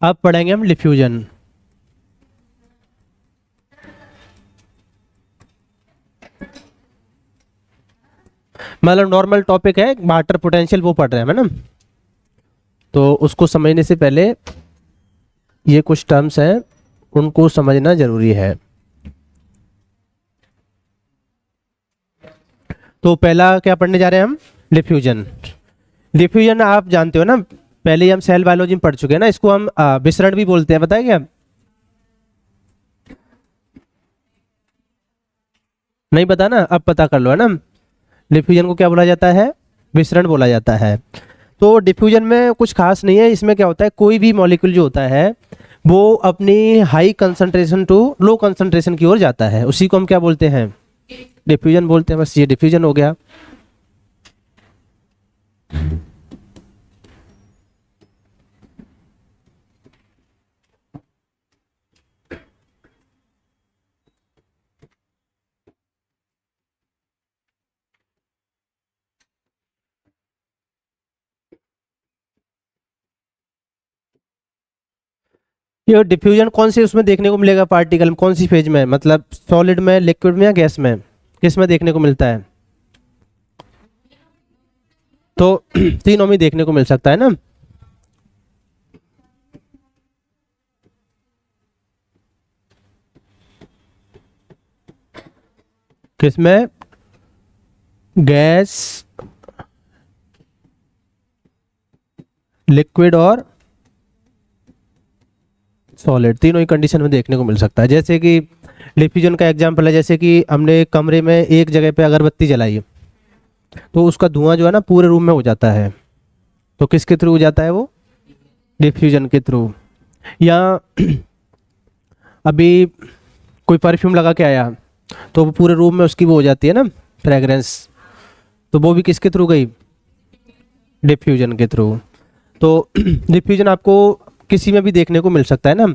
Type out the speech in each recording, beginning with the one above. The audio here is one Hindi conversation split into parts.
अब पढ़ेंगे हम डिफ्यूजन। मतलब नॉर्मल टॉपिक है, वाटर पोटेंशियल वो पढ़ रहे हैं है ना। तो उसको समझने से पहले ये कुछ टर्म्स हैं, उनको समझना जरूरी है। तो पहला क्या पढ़ने जा रहे हैं हम? डिफ्यूजन। डिफ्यूजन आप जानते हो ना, पहले ही हम सेल बायोलॉजी में पढ़ चुके हैं ना, इसको हम विसरण भी बोलते हैं, बताया क्या? नहीं पता ना, अब पता कर लो है ना। डिफ्यूजन को क्या बोला जाता है? विसरण बोला जाता है। तो डिफ्यूजन में कुछ खास नहीं है, इसमें क्या होता है, कोई भी मॉलिक्यूल जो होता है वो अपनी high concentration to low concentration की ओर जाता है, उसी को हम क्या बोलते हैं? डिफ्यूजन बोलते हैं। बस ये डिफ्यूजन हो गया। ये डिफ्यूजन कौन सी उसमें देखने को मिलेगा? पार्टिकल में कौन सी फेज में, मतलब सॉलिड में, लिक्विड में या गैस में, किस में देखने को मिलता है? तो तीनों में देखने को मिल सकता है ना। किसमें? गैस, लिक्विड और सॉलिड, तीनों ही कंडीशन में देखने को मिल सकता है। जैसे कि डिफ्यूजन का एग्जांपल है, जैसे कि हमने कमरे में एक जगह पे अगरबत्ती जलाई तो उसका धुआं जो है ना पूरे रूम में हो जाता है, तो किसके थ्रू हो जाता है वो? डिफ्यूजन के थ्रू। या अभी कोई परफ्यूम लगा के आया तो वो पूरे रूम में उसकी वो हो जाती है ना, फ्रेग्रेंस, तो वो भी किसके थ्रू गई? डिफ्यूजन के थ्रू। तो डिफ्यूजन आपको किसी में भी देखने को मिल सकता है ना।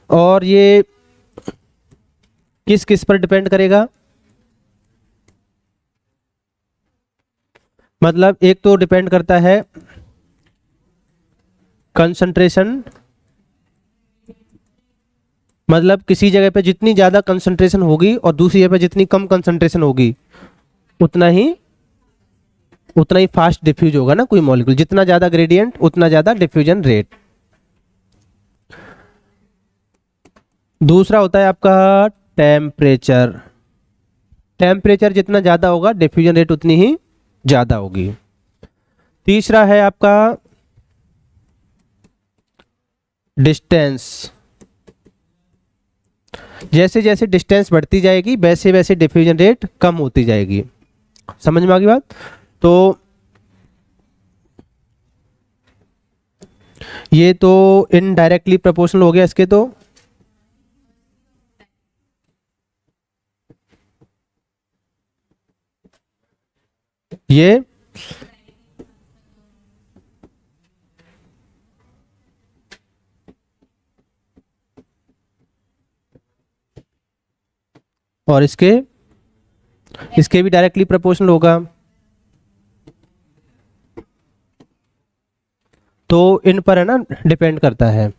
और ये किस किस पर डिपेंड करेगा? मतलब एक तो डिपेंड करता है कंसंट्रेशन, मतलब किसी जगह पे जितनी ज्यादा कंसंट्रेशन होगी और दूसरी जगह पे जितनी कम कंसंट्रेशन होगी उतना ही फास्ट डिफ्यूज होगा ना कोई मॉलिक्यूल, जितना ज्यादा ग्रेडियंट उतना ज्यादा डिफ्यूजन रेट। दूसरा होता है आपका टेम्परेचर। टेम्परेचर जितना ज्यादा होगा डिफ्यूजन रेट उतनी ही ज्यादा होगी। तीसरा है आपका डिस्टेंस। जैसे जैसे डिस्टेंस बढ़ती जाएगी वैसे वैसे डिफ्यूजन रेट कम होती जाएगी। समझ में आ गई बात? तो ये तो इनडायरेक्टली प्रोपोर्शनल हो गया इसके। तो ये और इसके इसके भी डायरेक्टली प्रोपोर्शनल होगा। तो इन पर है ना डिपेंड करता है।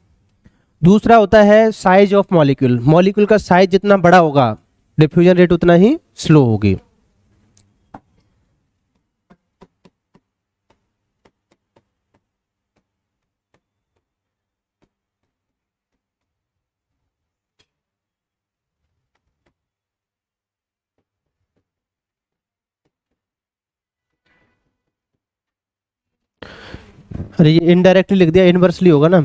दूसरा होता है साइज ऑफ मॉलिक्यूल। मॉलिक्यूल का साइज जितना बड़ा होगा डिफ्यूजन रेट उतना ही स्लो होगी। अरे ये इनडायरेक्टली लिख दिया, इनवर्सली होगा ना।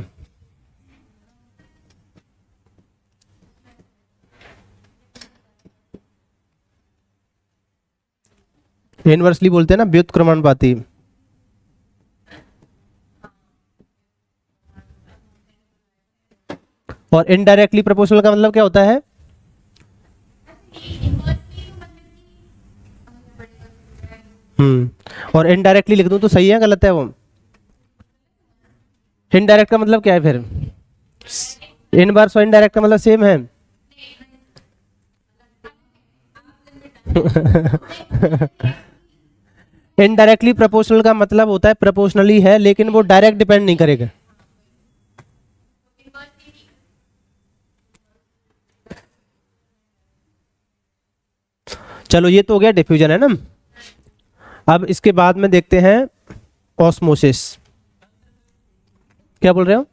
इनवर्सली बोलते हैं ना, व्युत्क्रमानुपाती। और इनडायरेक्टली प्रोपोर्शनल का मतलब क्या होता है? और इनडायरेक्टली लिख दूं तो सही है गलत है वो? इनडायरेक्ट का मतलब क्या है फिर? इनवर्स और इनडायरेक्ट का मतलब सेम है? इनडायरेक्टली प्रोपोर्शनल का मतलब होता है प्रोपोर्शनली है, लेकिन वो डायरेक्ट डिपेंड नहीं करेगा। चलो ये तो हो गया डिफ्यूजन, है ना। अब इसके बाद में देखते हैं ऑस्मोसिस। क्या बोल रहे हो?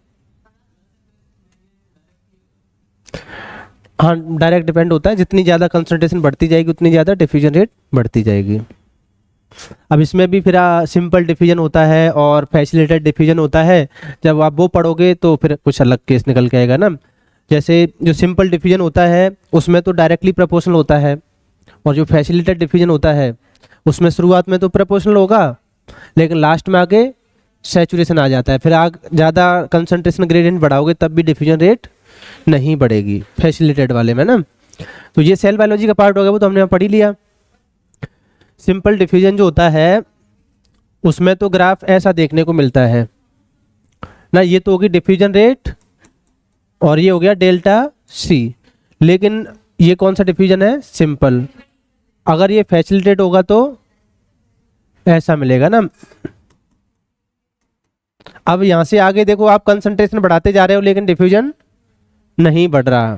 हाँ, डायरेक्ट डिपेंड होता है, जितनी ज़्यादा कंसंट्रेशन बढ़ती जाएगी उतनी ज़्यादा डिफ्यूजन रेट बढ़ती जाएगी। अब इसमें भी फिर सिंपल डिफ्यूजन होता है और फैसिलिटेटेड डिफ्यूजन होता है। जब आप वो पढ़ोगे तो फिर कुछ अलग केस निकल के आएगा ना। जैसे जो सिंपल डिफ्यूजन होता है उसमें तो डायरेक्टली प्रोपोर्शनल होता है, और जो फैसिलिटेटेड डिफ्यूजन होता है उसमें शुरुआत में तो प्रोपोर्शनल होगा, लेकिन लास्ट में आके सैचुरेशन आ जाता है। फिर आग ज़्यादा कंसंट्रेशन ग्रेडियंट बढ़ाओगे तब भी डिफ्यूजन रेट नहीं बढ़ेगी फैसिलिटेटेड वाले में ना। तो ये सेल बायोलॉजी का पार्ट हो गया, वो तो हमने यहाँ पढ़ ही लिया। सिंपल डिफ्यूजन जो होता है उसमें तो ग्राफ ऐसा देखने को मिलता है ना, ये तो होगी डिफ्यूजन रेट और ये हो गया डेल्टा सी। लेकिन ये कौन सा डिफ्यूजन है? सिंपल। अगर ये फैसिलिटेट होगा तो ऐसा मिलेगा ना। अब यहां से आगे देखो, आप कंसंट्रेशन बढ़ाते जा रहे हो लेकिन डिफ्यूजन नहीं बढ़ रहा,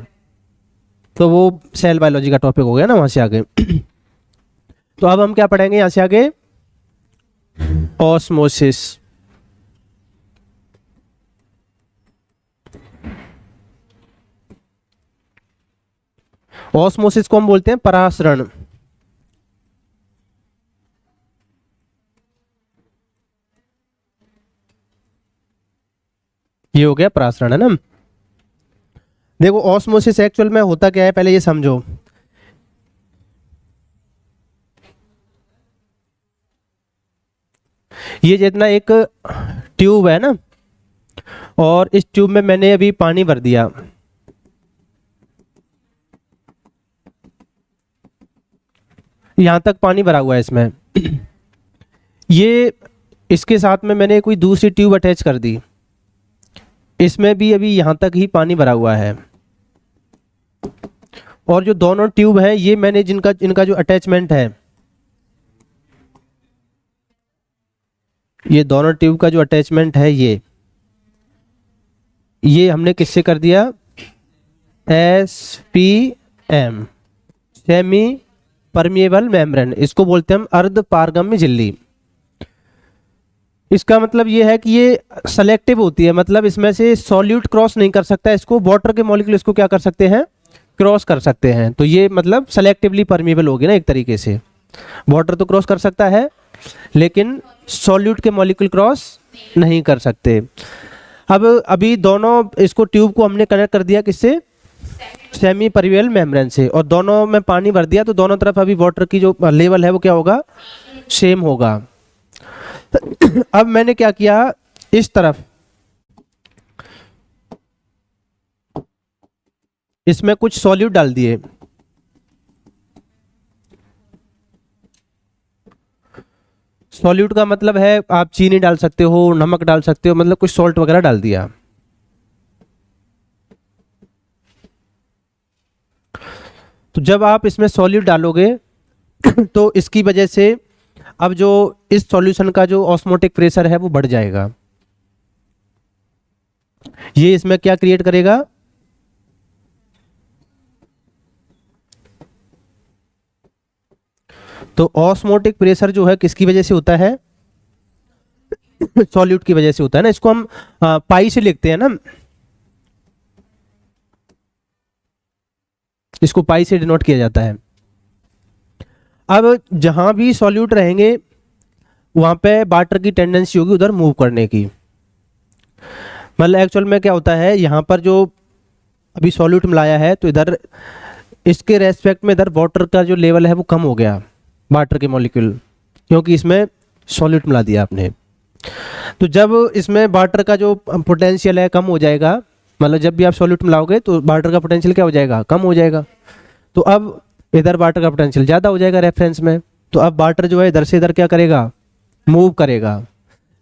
तो वो सेल बायोलॉजी का टॉपिक हो गया ना वहां से आगे। तो अब हम क्या पढ़ेंगे यहां से आगे? ऑस्मोसिस। ऑस्मोसिस को हम बोलते हैं परासरण। ये हो गया परासरण, है ना। देखो ऑस्मोसिस एक्चुअल में होता क्या है, पहले ये समझो। ये जितना एक ट्यूब है ना, और इस ट्यूब में मैंने अभी पानी भर दिया, यहां तक पानी भरा हुआ है इसमें। ये इसके साथ में मैंने कोई दूसरी ट्यूब अटैच कर दी, इसमें भी अभी यहां तक ही पानी भरा हुआ है। और जो दोनों ट्यूब हैं ये मैंने इनका जो अटैचमेंट है, ये दोनों ट्यूब का जो अटैचमेंट है ये हमने किससे कर दिया? SPM, semi permeable membrane. इसको बोलते हैं हम अर्ध पारगम्य झिल्ली। इसका मतलब ये है कि ये सेलेक्टिव होती है, मतलब इसमें से सॉल्यूट क्रॉस नहीं कर सकता, इसको वाटर के मॉलिक्यूल इसको क्या कर सकते हैं? क्रॉस कर सकते हैं। तो ये मतलब सेलेक्टिवली परमिएबल होगी ना एक तरीके से। वाटर तो क्रॉस कर सकता है लेकिन सॉल्यूट के मॉलिक्यूल क्रॉस नहीं कर सकते। अब अभी दोनों इसको ट्यूब को हमने कनेक्ट कर दिया किससे? सेमी परमिएबल मेम्ब्रेन से, और दोनों में पानी भर दिया, तो दोनों तरफ अभी वाटर की जो लेवल है वो क्या होगा? सेम होगा। अब मैंने क्या किया, इस तरफ इसमें कुछ सॉल्यूट डाल दिए। सॉल्यूट का मतलब है आप चीनी डाल सकते हो, नमक डाल सकते हो, मतलब कुछ सॉल्ट वगैरह डाल दिया। तो जब आप इसमें सॉल्यूट डालोगे तो इसकी वजह से अब जो इस सॉल्यूशन का जो ऑस्मोटिक प्रेशर है वो बढ़ जाएगा। ये इसमें क्या क्रिएट करेगा? तो ऑस्मोटिक प्रेशर जो है किसकी वजह से होता है? सॉल्यूट की वजह से होता है ना। इसको हम पाई से लिखते हैं ना, इसको पाई से डिनोट किया जाता है। अब जहां भी सॉल्यूट रहेंगे वहां पे वाटर की टेंडेंसी होगी उधर मूव करने की। मतलब एक्चुअल में क्या होता है, यहाँ पर जो अभी सॉल्यूट मिलाया है तो इधर इसके रेस्पेक्ट में इधर वाटर का जो लेवल है वो कम हो गया, वाटर के मॉलिक्यूल, क्योंकि इसमें सॉल्यूट मिला दिया आपने। तो जब इसमें वाटर का जो पोटेंशियल है कम हो जाएगा, मतलब जब भी आप सॉल्यूट मिलाओगे तो वाटर का पोटेंशियल क्या हो जाएगा? कम हो जाएगा। तो अब इधर वाटर का पोटेंशियल ज़्यादा हो जाएगा रेफरेंस में, तो अब वाटर जो है इधर से इधर क्या करेगा? मूव करेगा।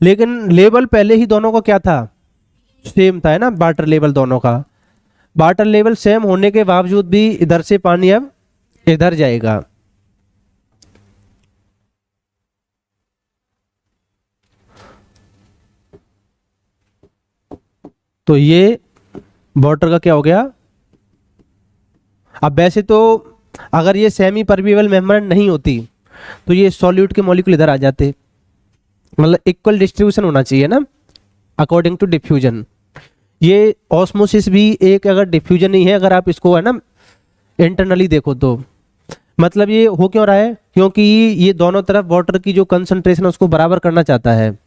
लेकिन लेवल पहले ही दोनों का क्या था? सेम था, है ना। वाटर लेवल दोनों का, वाटर लेवल सेम होने के बावजूद भी इधर से पानी अब इधर जाएगा। तो ये वाटर का क्या हो गया। अब वैसे तो अगर ये सेमी परमिएबल मेम्ब्रेन नहीं होती तो ये सॉल्यूट के मॉलिक्यूल इधर आ जाते, मतलब इक्वल डिस्ट्रीब्यूशन होना चाहिए ना अकॉर्डिंग टू डिफ्यूजन। ये ऑस्मोसिस भी एक अगर डिफ्यूजन नहीं है, अगर आप इसको है ना इंटरनली देखो तो मतलब ये हो क्यों रहा है, क्योंकि ये दोनों तरफ वाटर की जो कंसंट्रेशन है उसको बराबर करना चाहता है।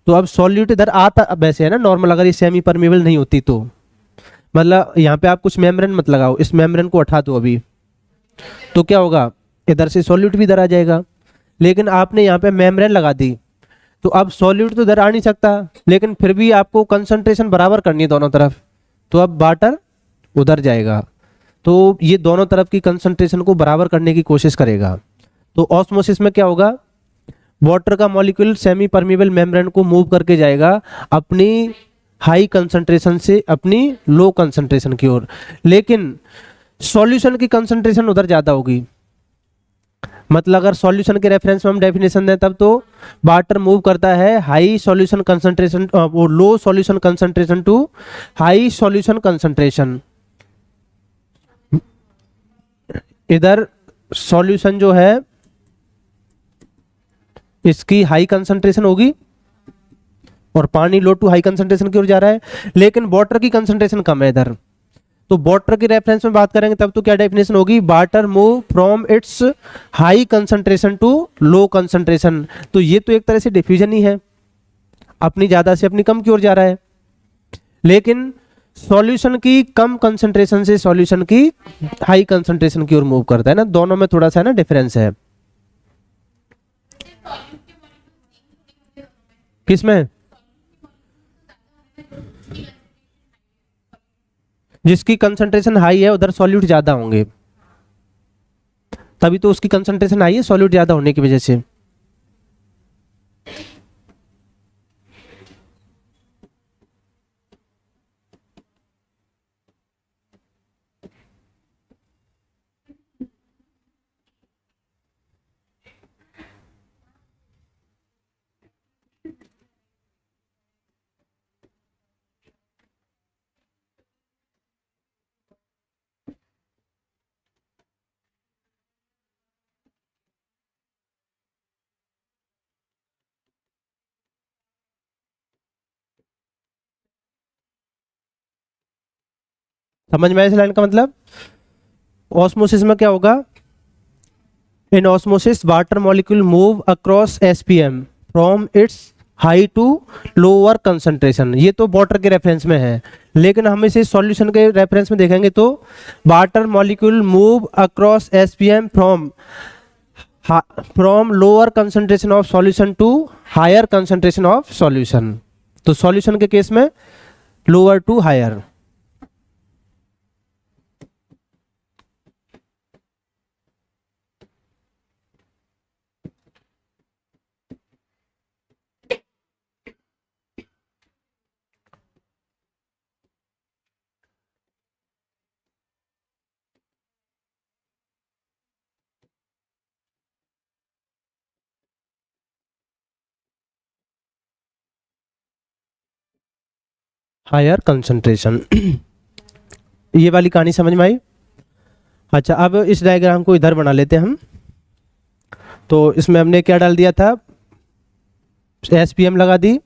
तो अब सॉल्यूट इधर आता वैसे है ना नॉर्मल, अगर ये सेमी परमिएबल नहीं होती तो मतलब यहाँ पे आप कुछ मेम्ब्रेन मत लगाओ, इस मेम्ब्रेन को हटा दो अभी, तो क्या होगा इधर से सॉल्यूट भी इधर आ जाएगा। लेकिन आपने यहाँ पे मेम्ब्रेन लगा दी तो अब सॉल्यूट तो इधर आ नहीं सकता, लेकिन फिर भी आपको कंसंट्रेशन बराबर करनी है दोनों तरफ, तो अब वाटर उधर जाएगा, तो ये दोनों तरफ की कंसंट्रेशन को बराबर करने की कोशिश करेगा। तो ऑस्मोसिस में क्या होगा, वाटर का मॉलिक्यूल सेमी परमिएबल मेम्ब्रेन को मूव करके जाएगा अपनी हाई कंसंट्रेशन से अपनी लो कंसंट्रेशन की ओर, लेकिन सॉल्यूशन की कंसंट्रेशन उधर ज़्यादा होगी। मतलब अगर सॉल्यूशन के रेफरेंस में हम डेफिनेशन दें तब तो वाटर मूव करता है हाई सॉल्यूशन कंसंट्रेशन वो low solution concentration to high solution concentration. इधर सॉल्यूशन जो है इसकी हाई कंसंट्रेशन होगी और पानी लो टू हाई कंसंट्रेशन की ओर जा रहा है, लेकिन वाटर की कंसंट्रेशन कम है इधर। तो वाटर की रेफरेंस में बात करेंगे तब तो क्या डेफिनेशन होगी, water move from its high concentration to low concentration. तो ये तो एक तरह से डिफ्यूजन ही है, अपनी ज्यादा से अपनी कम की ओर जा रहा है, लेकिन सॉल्यूशन की कम कंसंट्रेशन से सॉल्यूशन की हाई कंसंट्रेशन की ओर मूव करता है ना, दोनों में थोड़ा सा ना डिफरेंस है। किसमें, जिसकी कंसंट्रेशन हाई है उधर सॉल्यूट ज्यादा होंगे, तभी तो उसकी कंसंट्रेशन हाई है सॉल्यूट ज्यादा होने की वजह से। समझ में आया इस लाइन का मतलब। ऑस्मोसिस में क्या होगा, in osmosis water molecule move across SPM from its high to lower concentration. ये तो वाटर के रेफरेंस में है, लेकिन हम इसे सॉल्यूशन के रेफरेंस में देखेंगे तो water molecule move across SPM from lower concentration of solution to higher concentration of solution. तो सॉल्यूशन के केस में lower to higher. Higher concentration ये वाली कहानी समझ में आई। अच्छा, अब इस डायग्राम को इधर बना लेते हैं हम। तो इसमें हमने क्या डाल दिया था, एसपीएम लगा दी,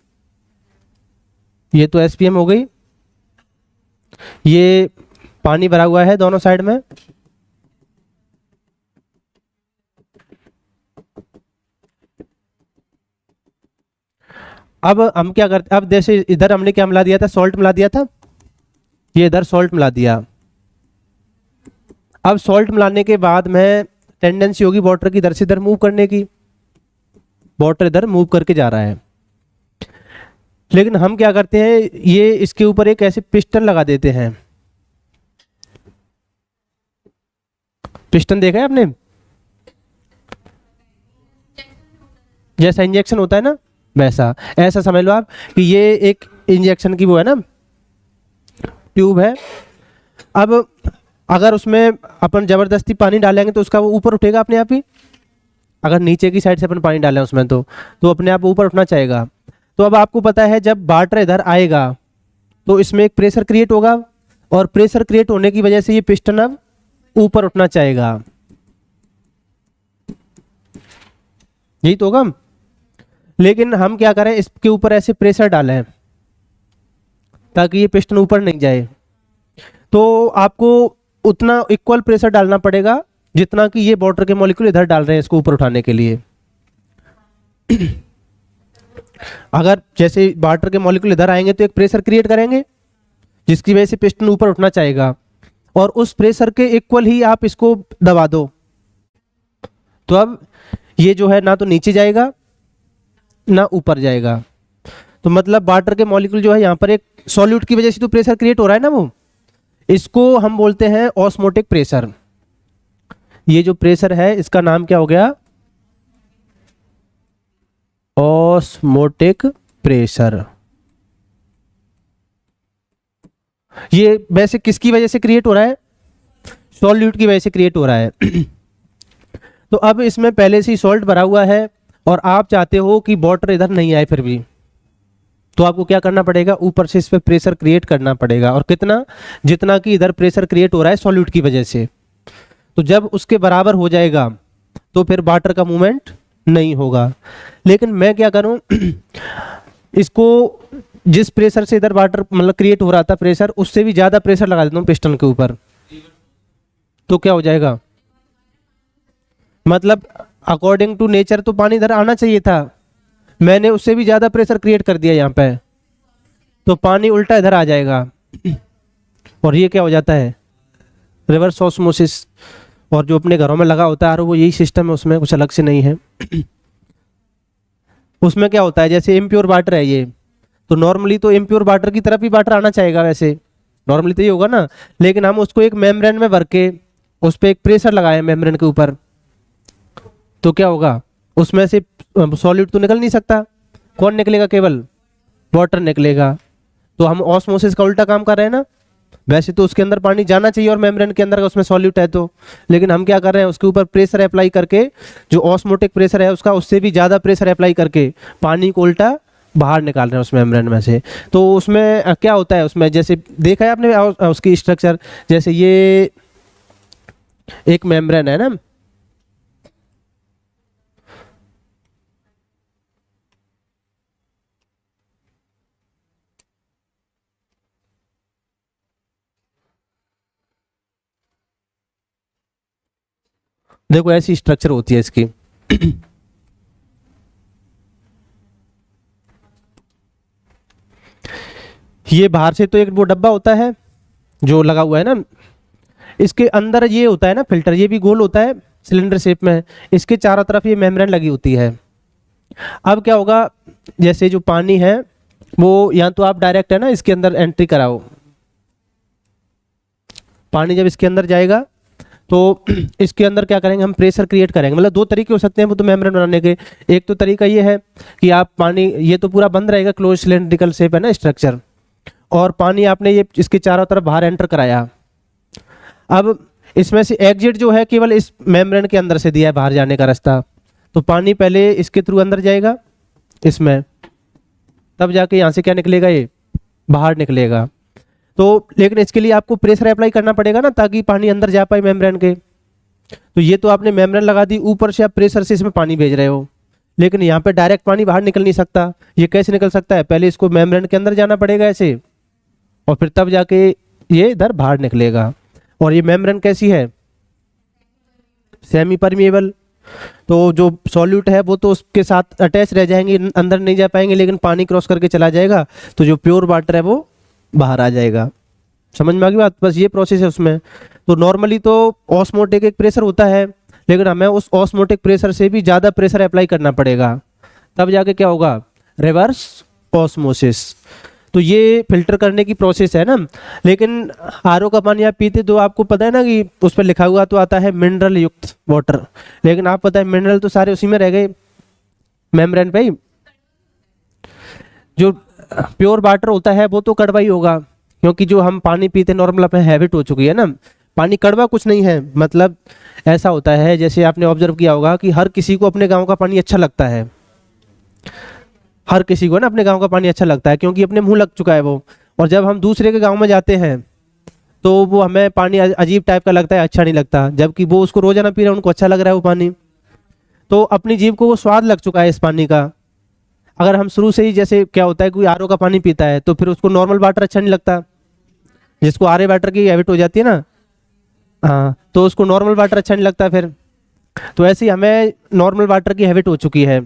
ये तो एसपीएम हो गई, ये पानी भरा हुआ है दोनों साइड में, अब हम क्या करते, अब जैसे इधर हमने क्या मिला दिया था, सॉल्ट मिला दिया था, ये इधर सॉल्ट मिला दिया। अब सॉल्ट मिलाने के बाद में टेंडेंसी होगी वाटर की इधर से इधर मूव करने की, वाटर इधर मूव करके जा रहा है, लेकिन हम क्या करते हैं, ये इसके ऊपर एक ऐसे पिस्टन लगा देते हैं। पिस्टन देखा है आपने, जैसा इंजेक्शन होता है ना वैसा, ऐसा समझ लो आप कि ये एक इंजेक्शन की वो है ना ट्यूब है। अब अगर उसमें अपन जबरदस्ती पानी डालेंगे तो उसका वो ऊपर उठेगा अपने आप ही, अगर नीचे की साइड से अपन पानी डालें उसमें तो अपने आप ऊपर उठना चाहेगा। तो अब आपको पता है जब वाटर इधर आएगा तो इसमें एक प्रेशर क्रिएट होगा और प्रेशर क्रिएट होने की वजह से ये पिस्टन अब ऊपर उठना चाहेगा, यही तो होगा। लेकिन हम क्या करें, इसके ऊपर ऐसे प्रेशर डालें ताकि ये पिस्टन ऊपर नहीं जाए। तो आपको उतना इक्वल प्रेशर डालना पड़ेगा जितना कि ये वाटर के मॉलिक्यूल इधर डाल रहे हैं इसको ऊपर उठाने के लिए। अगर जैसे वाटर के मॉलिक्यूल इधर आएंगे तो एक प्रेशर क्रिएट करेंगे जिसकी वजह से पिस्टन ऊपर उठना चाहेगा, और उस प्रेशर के इक्वल ही आप इसको दबा दो, तो अब ये जो है ना तो नीचे जाएगा ना ऊपर जाएगा। तो मतलब वाटर के मॉलिक्यूल जो है यहाँ पर एक सॉल्यूट की वजह से तो प्रेशर क्रिएट हो रहा है ना, वो इसको हम बोलते हैं ऑस्मोटिक प्रेशर। ये जो प्रेशर है इसका नाम क्या हो गया, ऑस्मोटिक प्रेशर। ये वैसे किसकी वजह से क्रिएट हो रहा है, सॉल्यूट की वजह से क्रिएट हो रहा है। तो अब इसमें पहले से ही सॉल्ट भरा हुआ है और आप चाहते हो कि वाटर इधर नहीं आए फिर भी, तो आपको क्या करना पड़ेगा, ऊपर से इस पे प्रेशर क्रिएट करना पड़ेगा, और कितना, जितना कि इधर प्रेशर क्रिएट हो रहा है सॉल्यूट की वजह से। तो जब उसके बराबर हो जाएगा तो फिर वाटर का मूवमेंट नहीं होगा। लेकिन मैं क्या करूं, इसको जिस प्रेशर से इधर वाटर मतलब क्रिएट हो रहा था प्रेशर, उससे भी ज्यादा प्रेशर लगा देता हूं पिस्टन के ऊपर, तो क्या हो जाएगा, मतलब अकॉर्डिंग टू नेचर तो पानी इधर आना चाहिए था, मैंने उससे भी ज्यादा प्रेशर क्रिएट कर दिया यहाँ पे, तो पानी उल्टा इधर आ जाएगा, और ये क्या हो जाता है, रिवर्स ऑस्मोसिस। और जो अपने घरों में लगा होता है वो यही सिस्टम है, उसमें कुछ अलग से नहीं है। उसमें क्या होता है, जैसे इम्प्योर वाटर है ये, तो नॉर्मली तो इम्प्योर वाटर की तरफ ही वाटर आना चाहेगा, वैसे नॉर्मली तो ये होगा ना, लेकिन हम उसको एक मेम्ब्रेन में भर के उस पर एक प्रेशर लगाए मेम्ब्रेन के ऊपर, तो क्या होगा, उसमें से सॉलिड तो निकल नहीं सकता, कौन निकलेगा, केवल वाटर निकलेगा। तो हम ऑस्मोसिस का उल्टा काम कर रहे हैं ना, वैसे तो उसके अंदर पानी जाना चाहिए और मेम्ब्रेन के अंदर उसमें सॉल्यूट है, तो लेकिन हम क्या कर रहे हैं, उसके ऊपर प्रेशर अप्लाई करके, जो ऑस्मोटिक प्रेशर है उसका, उससे भी ज़्यादा प्रेशर अप्लाई करके पानी को उल्टा बाहर निकाल रहे हैं उस मेम्ब्रेन में से। तो उसमें क्या होता है, उसमें जैसे देखा है आपने उसकी स्ट्रक्चर, जैसे ये एक मेम्ब्रेन है ना, देखो ऐसी स्ट्रक्चर होती है इसकी। ये बाहर से तो एक वो डब्बा होता है जो लगा हुआ है ना, इसके अंदर ये होता है ना फिल्टर, ये भी गोल होता है सिलेंडर शेप में, इसके चारों तरफ ये मेम्ब्रेन लगी होती है। अब क्या होगा, जैसे जो पानी है वो या तो आप डायरेक्ट है ना इसके अंदर एंट्री कराओ, पानी जब इसके अंदर जाएगा तो इसके अंदर क्या करेंगे, हम प्रेशर क्रिएट करेंगे। मतलब दो तरीके हो सकते हैं वो तो मेम्ब्रेन बनाने के। एक तो तरीका ये है कि आप पानी, ये तो पूरा बंद रहेगा, क्लोज सिलेंड्रिकल शेप है ना स्ट्रक्चर, और पानी आपने ये इसके चारों तरफ बाहर एंटर कराया। अब इसमें से एग्जिट जो है केवल इस मेम्ब्रेन के अंदर से दिया है बाहर जाने का रास्ता, तो पानी पहले इसके थ्रू अंदर जाएगा इसमें, तब जाके यहाँ से क्या निकलेगा, ये बाहर निकलेगा। तो लेकिन इसके लिए आपको प्रेशर अप्लाई करना पड़ेगा ना, ताकि पानी अंदर जा पाए मेम्ब्रेन के। तो ये तो आपने मेम्ब्रेन लगा दी, ऊपर से आप प्रेशर से इसमें पानी भेज रहे हो, लेकिन यहाँ पे डायरेक्ट पानी बाहर निकल नहीं सकता। ये कैसे निकल सकता है, पहले इसको मेम्ब्रेन के अंदर जाना पड़ेगा ऐसे, और फिर तब जाके ये इधर बाहर निकलेगा। और ये मेम्ब्रेन कैसी है, सेमी परमिएबल, तो जो सॉल्यूट है वो तो उसके साथ अटैच रह जाएंगे, अंदर नहीं जा पाएंगे, लेकिन पानी क्रॉस करके चला जाएगा, तो जो प्योर वाटर है वो बाहर आ जाएगा। समझ में आ गई बात, बस ये प्रोसेस है उसमें। तो नॉर्मली तो ऑस्मोटिक एक प्रेशर होता है, लेकिन हमें उस ऑस्मोटिक प्रेशर से भी ज़्यादा प्रेशर अप्लाई करना पड़ेगा, तब जाके क्या होगा, रिवर्स ऑस्मोसिस। तो ये फिल्टर करने की प्रोसेस है ना। लेकिन आरओ का पानी आप पीते तो आपको पता है ना कि उस पर लिखा हुआ तो आता है मिनरल युक्त वाटर, लेकिन आप पता है मिनरल तो सारे उसी में रह गए मेम्ब्रेन पे ही। जो प्योर वाटर होता है वो तो कड़वा ही होगा, क्योंकि जो हम पानी पीते नॉर्मल अपने हैबिट हो चुकी है ना, पानी कड़वा कुछ नहीं है। मतलब ऐसा होता है, जैसे आपने ऑब्जर्व किया होगा कि हर किसी को अपने गांव का पानी अच्छा लगता है, हर किसी को ना अपने गांव का पानी अच्छा लगता है, क्योंकि अपने मुंह लग चुका है वो। और जब हम दूसरे के गांव में जाते हैं तो वो हमें पानी अजीब टाइप का लगता है, अच्छा नहीं लगता, जबकि वो उसको रोजाना पी रहे हैं, उनको अच्छा लग रहा है वो पानी। तो अपनी जीभ को वो स्वाद लग चुका है इस पानी का। अगर हम शुरू से ही, जैसे क्या होता है कोई आरओ का पानी पीता है तो फिर उसको नॉर्मल वाटर अच्छा नहीं लगता, जिसको आरए वाटर की हैबिट हो जाती है ना, हाँ, तो उसको नॉर्मल वाटर अच्छा नहीं लगता फिर। तो ऐसे ही हमें नॉर्मल वाटर की हैबिट हो चुकी है,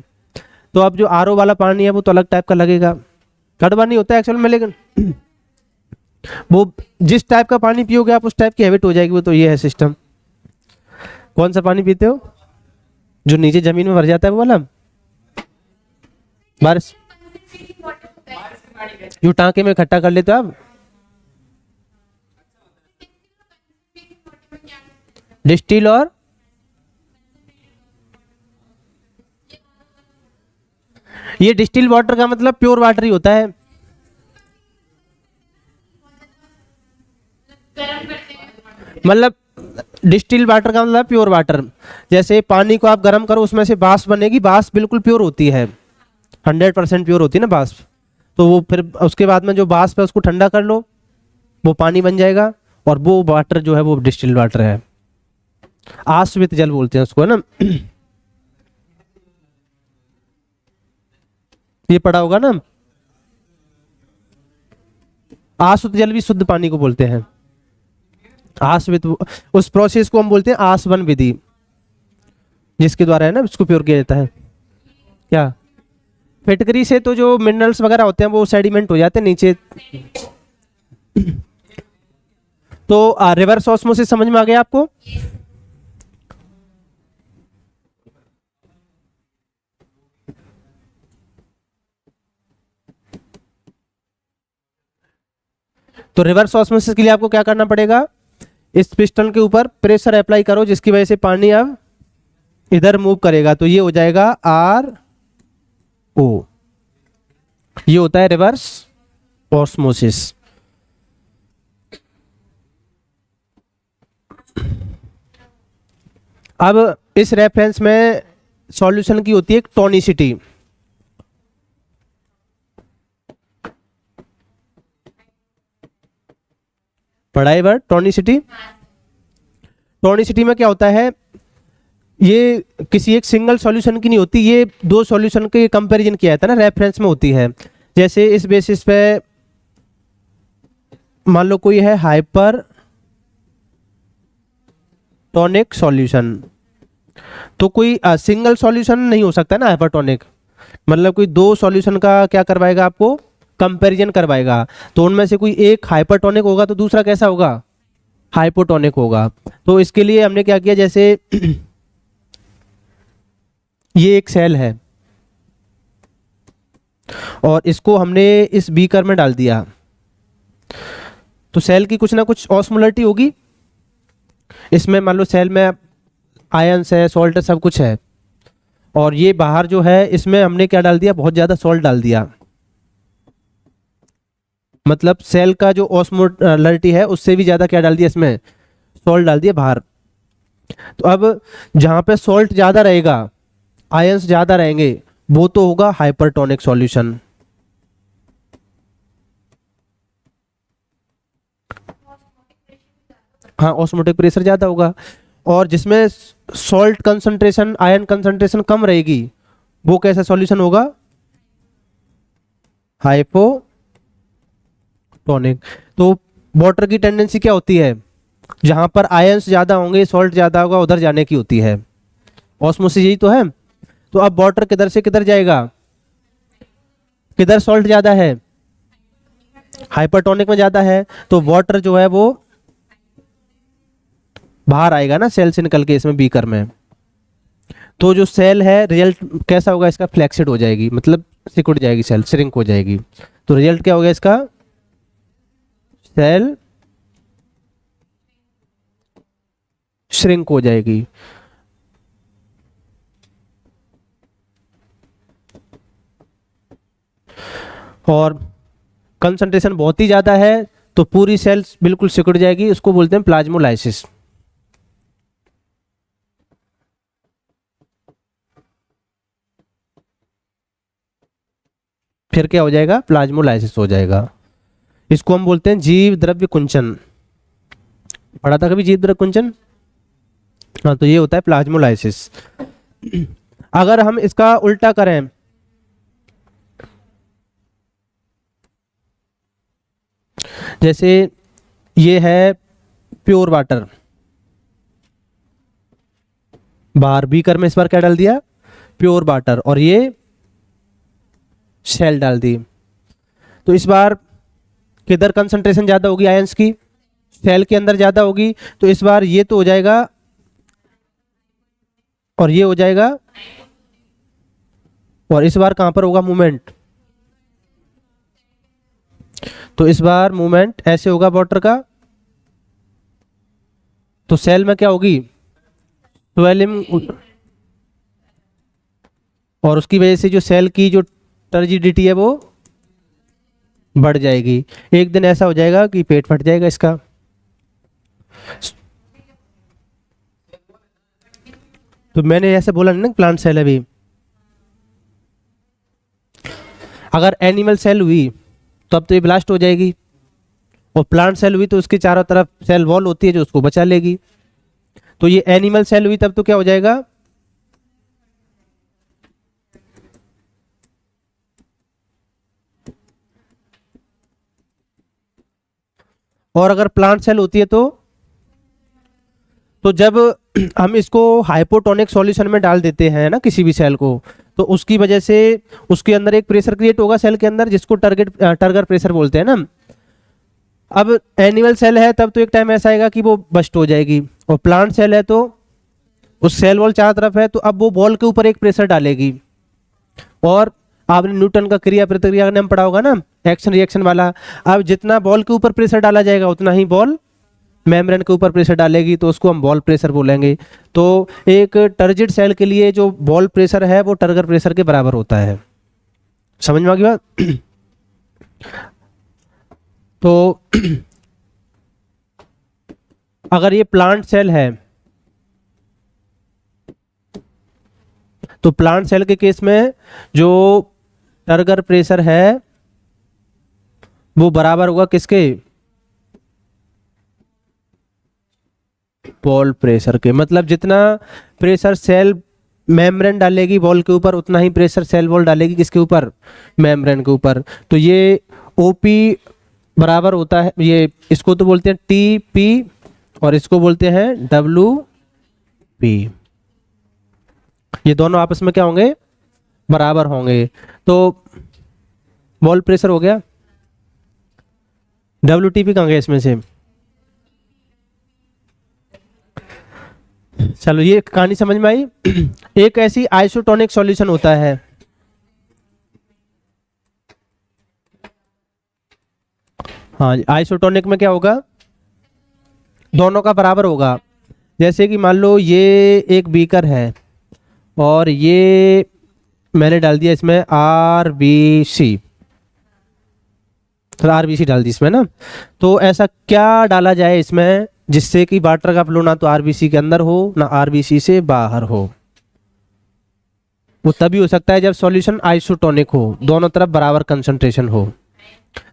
तो अब जो आरओ वाला पानी है वो तो अलग टाइप का लगेगा, कड़वा नहीं होता है एक्चुअल में, लेकिन वो जिस टाइप का पानी पियोगे आप उस टाइप की हैबिट हो जाएगी। वो तो ये है सिस्टम। कौन सा पानी पीते हो? जो नीचे जमीन में भर जाता है वो वाला? बारिश, जो टांके में इकट्ठा कर लेते हो आप? डिस्टिल और ये डिस्टिल वाटर का मतलब प्योर वाटर ही होता है। मतलब डिस्टिल वाटर का मतलब प्योर वाटर। जैसे पानी को आप गर्म करो, उसमें से बाष्प बनेगी, बाष्प बिल्कुल प्योर होती है, 100% प्योर होती है ना बाष्प। तो वो फिर उसके बाद में जो बाष्प है उसको ठंडा कर लो, वो पानी बन जाएगा, और वो वाटर जो है वो डिस्टिल वाटर है। आश्रित जल बोलते हैं उसको, है ना। ये पढ़ा होगा ना। आशुद्ध जल भी शुद्ध पानी को बोलते हैं। आश्रित, उस प्रोसेस को हम बोलते हैं आसवन विधि, जिसके द्वारा है ना इसको प्योर किया जाता है। क्या? फिटकरी से तो जो मिनरल्स वगैरह होते हैं वो सेडिमेंट हो जाते हैं नीचे। तो रिवर्स ऑस्मोसिस समझ में आ गया आपको? तो रिवर्स ऑस्मोसिस के लिए आपको क्या करना पड़ेगा? इस पिस्टन के ऊपर प्रेशर अप्लाई करो, जिसकी वजह से पानी अब इधर मूव करेगा, तो ये हो जाएगा आर ओ। ये होता है रिवर्स ऑस्मोसिस। अब इस रेफरेंस में सॉल्यूशन की होती है एक टोनिसिटी। पढ़ाई वर्ड टोनिसिटी। टोनिसिटी में क्या होता है, ये किसी एक सिंगल सॉल्यूशन की नहीं होती, ये दो सॉल्यूशन के कंपैरिजन किया जाता है ना, रेफरेंस में होती है। जैसे इस बेसिस पे मान लो कोई है हाइपर टॉनिक सॉल्यूशन, तो कोई सिंगल सॉल्यूशन नहीं हो सकता ना हाइपरटोनिक, मतलब कोई दो सॉल्यूशन का क्या करवाएगा आपको, कंपैरिजन करवाएगा। तो उनमें से कोई एक हाइपरटोनिक होगा तो दूसरा कैसा होगा, हाइपोटोनिक होगा। तो इसके लिए हमने क्या किया, जैसे ये एक सेल है और इसको हमने इस बीकर में डाल दिया, तो सेल की कुछ ना कुछ ऑस्मोलरिटी होगी। इसमें मान लो सेल में आयंस है, सॉल्ट है, सब कुछ है, और ये बाहर जो है इसमें हमने क्या डाल दिया, बहुत ज्यादा सॉल्ट डाल दिया। मतलब सेल का जो ऑस्मोलरिटी है उससे भी ज्यादा क्या डाल दिया, इसमें सॉल्ट डाल दिया बाहर। तो अब जहां पे सॉल्ट ज्यादा रहेगा, आयंस ज्यादा रहेंगे, वो तो होगा हाइपरटोनिक सॉल्यूशन। हाँ, ऑस्मोटिक प्रेशर ज्यादा होगा। और जिसमें सॉल्ट कंसंट्रेशन, आयन कंसंट्रेशन कम रहेगी, वो कैसा सॉल्यूशन होगा, हाइपोटोनिक। तो वाटर की टेंडेंसी क्या होती है, जहां पर आयंस ज्यादा होंगे, सॉल्ट ज्यादा होगा, उधर जाने की होती है। ऑस्मोसिस यही तो है। तो अब वाटर किधर से किधर जाएगा, किधर सॉल्ट ज्यादा है, हाइपरटोनिक में ज्यादा है, तो वाटर जो है वो बाहर आएगा ना सेल से निकल के इसमें बीकर में। तो जो सेल है रिजल्ट कैसा होगा इसका, फ्लेक्सिड हो जाएगी, मतलब सिकुड़ जाएगी, सेल श्रिंक हो जाएगी। तो रिजल्ट क्या होगा इसका, सेल श्रिंक हो जाएगी। और कंसंट्रेशन बहुत ही ज्यादा है तो पूरी सेल्स बिल्कुल सिकुड़ जाएगी, उसको बोलते हैं प्लाज्मोलाइसिस। फिर क्या हो जाएगा, प्लाज्मोलाइसिस हो जाएगा। इसको हम बोलते हैं जीव द्रव्य कुंचन। पढ़ा था कभी जीव द्रव्य कुंचन? हाँ, तो ये होता है प्लाज्मोलाइसिस। अगर हम इसका उल्टा करें, जैसे ये है प्योर वाटर, बाहर बीकर में इस बार क्या डाल दिया? प्योर वाटर, और ये सेल डाल दी। तो इस बार किधर कंसंट्रेशन ज्यादा होगी आयंस की? सेल के अंदर ज्यादा होगी। तो इस बार ये तो हो जाएगा और ये हो जाएगा, और इस बार कहां पर होगा मूवमेंट? तो इस बार मूवमेंट ऐसे होगा वाटर का, तो सेल में क्या होगी? स्वेलिंग, और उसकी वजह से जो सेल की जो टर्जिडिटी है वो बढ़ जाएगी। एक दिन ऐसा हो जाएगा कि पेट फट जाएगा इसका। तो मैंने ऐसे बोला नहीं ना प्लांट सेल है भी। अगर एनिमल सेल हुई तो अब तो ये ब्लास्ट हो जाएगी, और प्लांट सेल हुई तो उसके चारों तरफ सेल वॉल होती है जो उसको बचा लेगी। तो ये एनिमल सेल हुई तब तो क्या हो जाएगा? और अगर प्लांट सेल होती है तो जब हम इसको हाइपोटोनिक सॉल्यूशन में डाल देते हैं ना किसी भी सेल को, तो उसकी वजह से उसके अंदर एक प्रेशर क्रिएट होगा सेल के अंदर, जिसको टर्गर प्रेशर बोलते हैं ना। अब एनिमल सेल है तब तो एक टाइम ऐसा आएगा कि वो बस्ट हो जाएगी, और प्लांट सेल है तो उस सेल वॉल चारों तरफ है, तो अब वो बॉल के ऊपर एक प्रेशर डालेगी। और आपने न्यूटन का क्रिया प्रतिक्रिया का नाम पढ़ा होगा ना, एक्शन रिएक्शन वाला। अब जितना बॉल के ऊपर प्रेशर डाला जाएगा उतना ही बॉल मेम्ब्रेन के ऊपर प्रेशर डालेगी, तो उसको हम बॉल प्रेशर बोलेंगे। तो एक टर्जिड सेल के लिए जो बॉल प्रेशर है वो टर्गर प्रेशर के बराबर होता है। समझ में आ गई बात? तो अगर ये प्लांट सेल है तो प्लांट सेल के केस में जो टर्गर प्रेशर है वो बराबर होगा किसके? बॉल प्रेशर के। मतलब जितना प्रेशर सेल मेम्ब्रेन डालेगी बॉल के ऊपर, उतना ही प्रेशर सेल वॉल डालेगी किसके ऊपर? मेम्ब्रेन के ऊपर। तो ये ओपी बराबर होता है, ये इसको तो बोलते हैं टी पी और इसको बोलते हैं डब्ल्यू पी। ये दोनों आपस में क्या होंगे? बराबर होंगे। तो बॉल प्रेशर हो गया, WTP कहाँ गया इसमें से? चलो ये कहानी समझ में आई। एक ऐसी आइसोटोनिक सॉल्यूशन होता है, हाँ आइसोटोनिक में क्या होगा? दोनों का बराबर होगा। जैसे कि मान लो ये एक बीकर है और ये मैंने डाल दिया इसमें RBC, तो RBC डाल दी इसमें ना। तो ऐसा क्या डाला जाए इसमें जिससे कि वाटर का फ्लो ना तो RBC के अंदर हो ना RBC से बाहर हो? वो तभी हो सकता है जब सॉल्यूशन आइसोटोनिक हो, दोनों तरफ बराबर कंसंट्रेशन हो।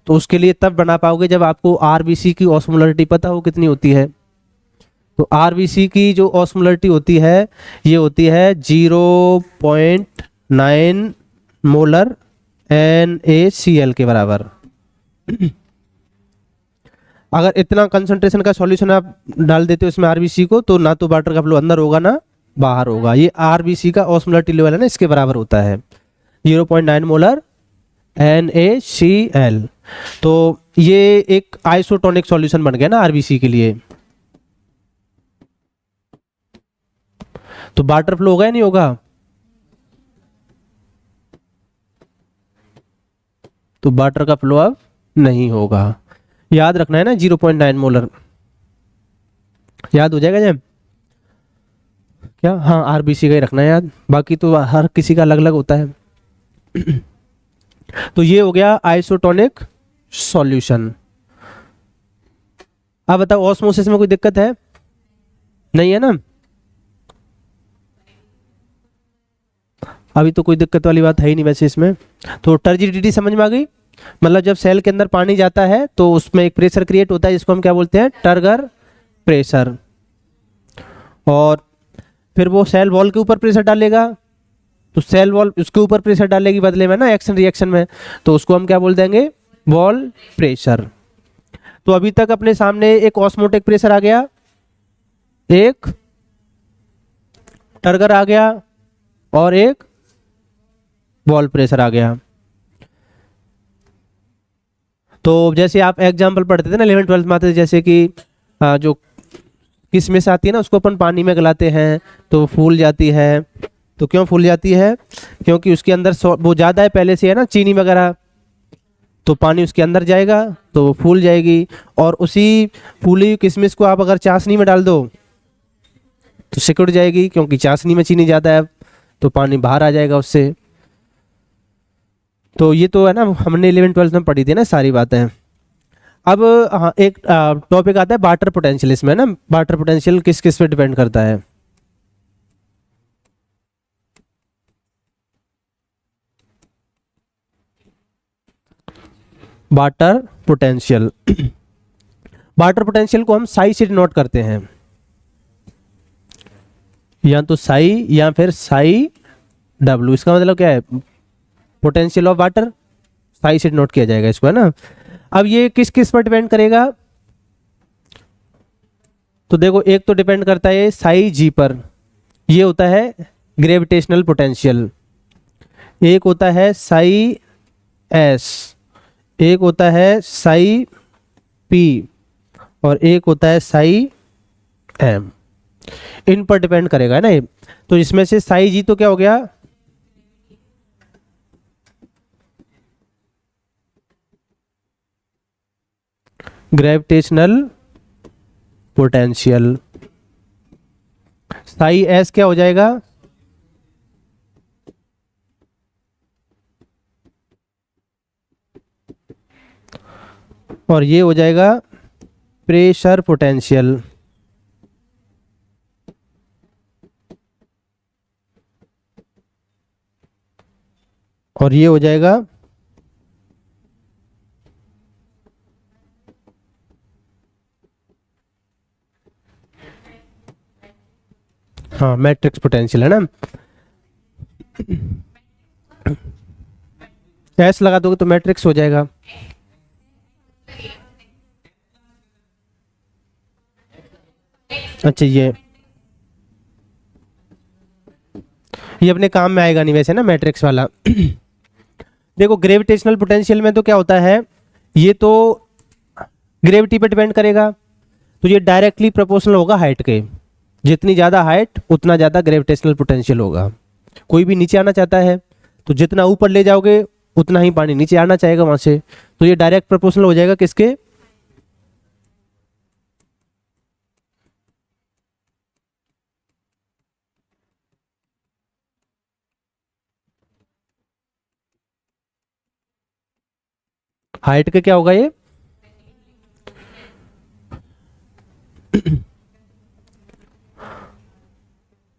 तो उसके लिए तब बना पाओगे जब आपको RBC की ऑस्मोलरिटी पता हो कितनी होती है। तो RBC की जो ऑस्मोलरिटी होती है ये होती है 0.9 मोलर NaCl के बराबर। अगर इतना कंसंट्रेशन का सॉल्यूशन आप डाल देते हो इसमें RBC को, तो ना तो वाटर का फ्लो अंदर होगा ना बाहर होगा। ये RBC का ऑस्मोलरिटी लेवल है ना, इसके बराबर होता है 0.9 मोलर NaCl। तो ये एक आइसोटोनिक सॉल्यूशन बन गया ना RBC के लिए। तो वाटर फ्लो होगा या नहीं होगा? तो वाटर का फ्लो अब नहीं होगा। याद रखना है ना 0.9 मोलर, याद हो जाएगा जब क्या? हाँ RBC का ही रखना है याद, बाकी तो हर किसी का अलग अलग होता है। तो ये हो गया आइसोटोनिक सॉल्यूशन। अब बताओ ऑस्मोसिस में कोई दिक्कत है? नहीं है ना? अभी तो कोई दिक्कत वाली बात है ही नहीं वैसे इसमें। तो टर्जिडिटी समझ में आ गई। मतलब जब सेल के अंदर पानी जाता है तो उसमें एक प्रेशर क्रिएट होता है जिसको हम क्या बोलते हैं, टर्गर प्रेशर। और फिर वो सेल वॉल के ऊपर प्रेशर डालेगा, तो सेल वॉल उसके ऊपर प्रेशर डालेगी बदले में ना एक्शन रिएक्शन में, तो उसको हम क्या बोल देंगे, वॉल प्रेशर। तो अभी तक अपने सामने एक ऑस्मोटिक प्रेशर आ गया, एक टर्गर आ गया और एक वॉल प्रेशर आ गया। तो जैसे आप एग्जाम्पल पढ़ते थे ना 11th-12th में आते थे, जैसे कि जो किशमिश आती है ना उसको अपन पानी में गलाते हैं तो फूल जाती है। तो क्यों फूल जाती है, क्योंकि उसके अंदर वो ज़्यादा है पहले से है ना चीनी वगैरह, तो पानी उसके अंदर जाएगा तो वो फूल जाएगी। और उसी फूली हुई किशमिश को आप अगर चाशनी में डाल दो तो सिकुड़ जाएगी, क्योंकि चाशनी में चीनी ज़्यादा है तो पानी बाहर आ जाएगा उससे। तो ये तो है ना हमने 11th-12th में पढ़ी थी ना सारी बातें। अब हाँ, एक टॉपिक आता है वाटर पोटेंशियल, इसमें ना वाटर पोटेंशियल किस किस पे डिपेंड करता है। वाटर पोटेंशियल, वाटर पोटेंशियल को हम साई से डिनोट करते हैं, या तो साई या फिर साई डब्ल्यू। इसका मतलब क्या है, पोटेंशियल ऑफ वाटर, साई से डिनोट किया जाएगा इसको, है ना। अब ये किस किस पर डिपेंड करेगा, तो देखो एक तो डिपेंड करता है साई जी पर, ये होता है ग्रेविटेशनल पोटेंशियल। एक होता है साई एस, एक होता है साई पी और एक होता है साई एम। इन पर डिपेंड करेगा, है ना ये। तो इसमें से साई जी तो क्या हो गया, ग्रेविटेशनल पोटेंशियल। साई एस क्या हो जाएगा, और ये हो जाएगा प्रेशर पोटेंशियल। और ये हो जाएगा हाँ मैट्रिक्स पोटेंशियल, है ना। एस लगा दोगे तो मैट्रिक्स हो जाएगा। अच्छा ये अपने काम में आएगा नहीं वैसे ना मैट्रिक्स वाला। देखो ग्रेविटेशनल पोटेंशियल में तो क्या होता है, ये तो ग्रेविटी पे डिपेंड करेगा, तो ये डायरेक्टली प्रोपोर्शनल होगा हाइट के। जितनी ज़्यादा हाइट उतना ज़्यादा ग्रेविटेशनल पोटेंशियल होगा। कोई भी नीचे आना चाहता है तो जितना ऊपर ले जाओगे उतना ही पानी नीचे आना चाहेगा वहां से, तो ये डायरेक्ट प्रोपोर्शनल हो जाएगा किसके, हाइट के क्या होगा ये।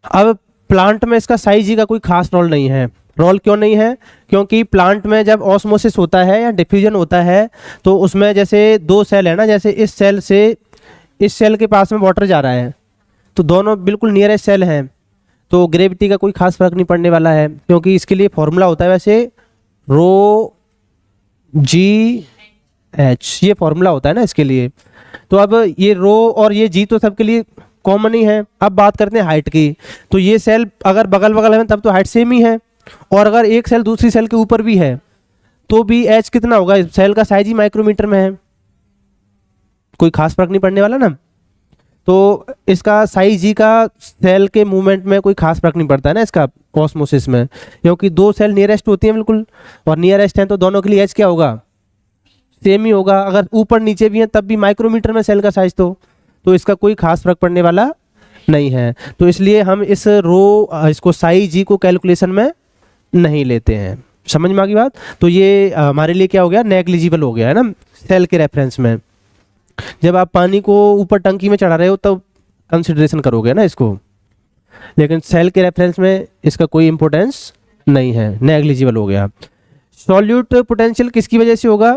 अब प्लांट में इसका साइज जी का कोई खास रोल नहीं है। रोल क्यों नहीं है, क्योंकि प्लांट में जब ऑस्मोसिस होता है या डिफ्यूजन होता है तो उसमें जैसे दो सेल है ना, जैसे इस सेल से इस सेल के पास में वाटर जा रहा है तो दोनों बिल्कुल नियरेस्ट सेल हैं, तो ग्रेविटी का कोई खास फर्क नहीं पड़ने वाला है, क्योंकि इसके लिए फॉर्मूला होता है वैसे रो जी एच, ये फॉर्मूला होता है ना इसके लिए। तो अब ये रो और ये जी तो सबके लिए कॉमन ही है। अब बात करते हैं हाइट की, तो ये सेल अगर बगल बगल है तब तो हाइट सेम ही है, और अगर एक सेल दूसरी सेल के ऊपर भी है तो भी एच कितना होगा, सेल का साइज ही माइक्रोमीटर में है, कोई खास फर्क नहीं पड़ने वाला ना। तो इसका साइज जी का सेल के मूवमेंट में कोई खास फर्क नहीं पड़ता है ना इसका ऑस्मोसिस में, क्योंकि दो सेल नियरेस्ट होती हैं बिल्कुल, और नियरेस्ट हैं तो दोनों के लिए एच क्या होगा, सेम ही होगा। अगर ऊपर नीचे भी हैं तब भी माइक्रोमीटर में सेल का साइज तो इसका कोई खास फर्क पड़ने वाला नहीं है। तो इसलिए हम इस इसको साई जी को कैलकुलेशन में नहीं लेते हैं। समझ में आ गई बात। तो ये हमारे लिए क्या हो गया, नेग्लिजिबल हो गया, है ना। सेल के रेफरेंस में जब आप पानी को ऊपर टंकी में चढ़ा रहे हो तब कंसिडरेशन करोगे ना इसको, लेकिन सेल के रेफरेंस में इसका कोई इंपॉर्टेंस नहीं है, नेग्लिजिबल हो गया। सॉल्यूट पोटेंशियल किसकी वजह से होगा?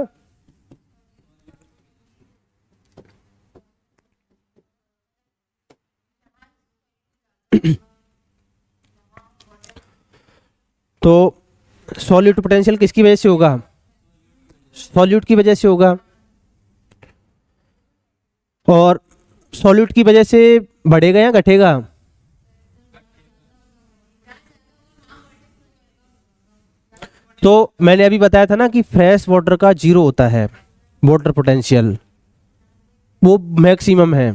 तो सॉल्यूट पोटेंशियल किसकी वजह से होगा? सॉल्यूट की वजह से होगा। और सॉल्यूट की वजह से बढ़ेगा या घटेगा? तो मैंने अभी बताया था ना कि फ्रेश वाटर का जीरो होता है वाटर पोटेंशियल, वो मैक्सिमम है।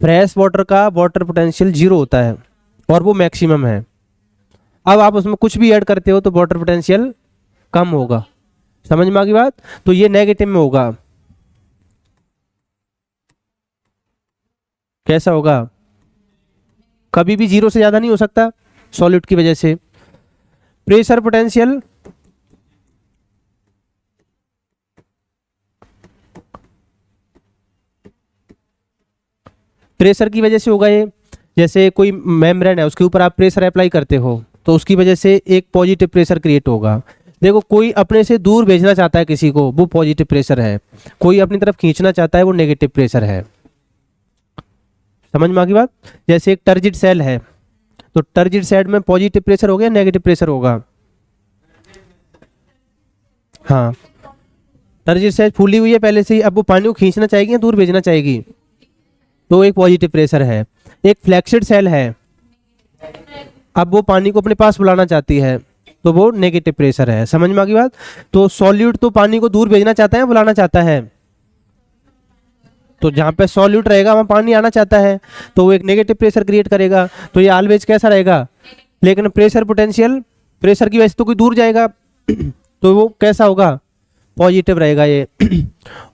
फ्रेश वाटर का वाटर पोटेंशियल जीरो होता है और वो मैक्सिमम है। अब आप उसमें कुछ भी ऐड करते हो तो वाटर पोटेंशियल कम होगा। समझ में आ गई बात? तो ये नेगेटिव में होगा। कैसा होगा? कभी भी जीरो से ज्यादा नहीं हो सकता सॉलिड की वजह से। प्रेशर पोटेंशियल, प्रेशर की वजह से होगा ये। जैसे कोई मेम्ब्रेन है, उसके ऊपर आप प्रेशर अप्लाई करते हो तो उसकी वजह से एक पॉजिटिव प्रेशर क्रिएट होगा। देखो, कोई अपने से दूर भेजना चाहता है किसी को, वो पॉजिटिव प्रेशर है। कोई अपनी तरफ खींचना चाहता है, वो नेगेटिव प्रेशर है। समझ में आ गई बात? जैसे एक टर्जिड सेल है, तो टर्जिड सेल में पॉजिटिव प्रेशर होगा या नेगेटिव प्रेशर होगा? हाँ, टर्जिड सेल फूली हुई है पहले से ही, अब वो पानी को खींचना चाहेगी या दूर भेजना चाहेगी? तो एक पॉजिटिव प्रेशर है। एक फ्लैक्सिड सेल है, अब वो पानी को अपने पास बुलाना चाहती है, तो वो नेगेटिव प्रेशर है। समझ में आ गई बात? तो सॉल्यूट तो पानी को दूर भेजना चाहता है, बुलाना चाहता है। तो जहां पे सॉल्यूट रहेगा वहां पानी आना चाहता है, तो वो एक नेगेटिव प्रेशर क्रिएट करेगा। तो ये ऑलवेज कैसा रहेगा? लेकिन प्रेशर पोटेंशियल, प्रेशर की वजह से तो कोई दूर जाएगा तो वो कैसा होगा? पॉजिटिव रहेगा ये।